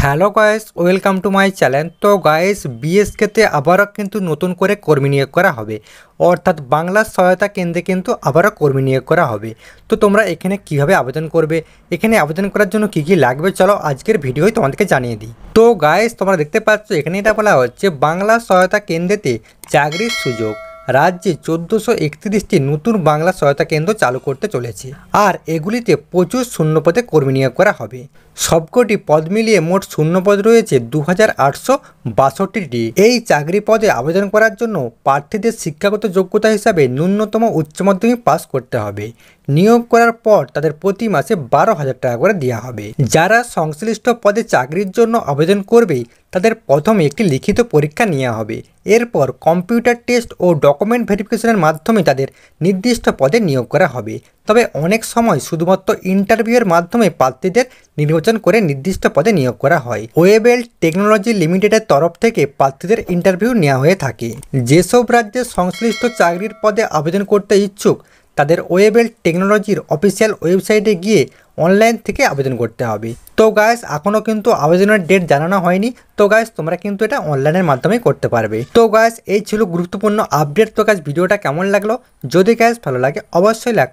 Hello guys, welcome to my channel. তো guys, বিএসকেতে আবারও কিন্তু নতুন করে কর্মী নিয়োগ করা হবে, অর্থাৎ বাংলা সহায়তা কেন্দ্রে কিন্তু আবারও কর্মী নিয়োগ করা হবে। তো তোমরা এখানে কিভাবে আবেদন করবে, এখানে আবেদন করার জন্য কি কি লাগবে, চলো আজকের ভিডিওই তোমাদেরকে জানিয়ে দিই। তো গাইস, তোমরা দেখতে পাচ্ছ এখানে এটা বলা হচ্ছে বাংলা সহায়তা কেন্দ্রেতে চাকরির সুযোগ। রাজ্যে 1431টি নতুন বাংলা সহায়তা কেন্দ্র চালু করতে চলেছে, আর এগুলিতে প্রচুর শূন্যপদে কর্মী নিয়োগ করা হবে। সবকটি পদ মিলিয়ে মোট শূন্যপদ রয়েছে 2862টি। এই চাকরি পদে আবেদন করার জন্য প্রার্থীদের শিক্ষাগত যোগ্যতা হিসাবে ন্যূনতম উচ্চ মাধ্যমিক পাস করতে হবে। নিয়োগ করার পর তাদের প্রতি মাসে 12,000 টাকা করে দেওয়া হবে। যারা সংশ্লিষ্ট পদে চাকরির জন্য আবেদন করবে তাদের প্রথমে একটি লিখিত পরীক্ষা নেওয়া হবে। এরপর কম্পিউটার টেস্ট ও ডকুমেন্ট ভেরিফিকেশনের মাধ্যমে তাদের নির্দিষ্ট পদে নিয়োগ করা হবে। তবে অনেক সময় শুধুমাত্র ইন্টারভিউয়ের মাধ্যমে প্রার্থীদের নির্বাচন করে নির্দিষ্ট পদে নিয়োগ করা হয়। ওয়েবেল টেকনোলজি লিমিটেডের তরফ থেকে প্রার্থীদের ইন্টারভিউ নেওয়া হয়ে থাকে। যেসব রাজ্যের সংশ্লিষ্ট চাকরির পদে আবেদন করতে ইচ্ছুক তাদের ওয়েবেল টেকনোলজির অফিসিয়াল ওয়েবসাইটে গিয়ে অনলাইন থেকে আবেদন করতে হবে। তো গাইস, এখনও কিন্তু আবেদনের ডেট জানানো হয়নি। তো গাইস, তোমরা কিন্তু এটা অনলাইনের মাধ্যমে করতে পারবে। তো গাইস, এই ছিল গুরুত্বপূর্ণ আপডেট। তো গাইস, ভিডিওটা কেমন লাগলো? যদি গাইস ভালো লাগে অবশ্যই লাইক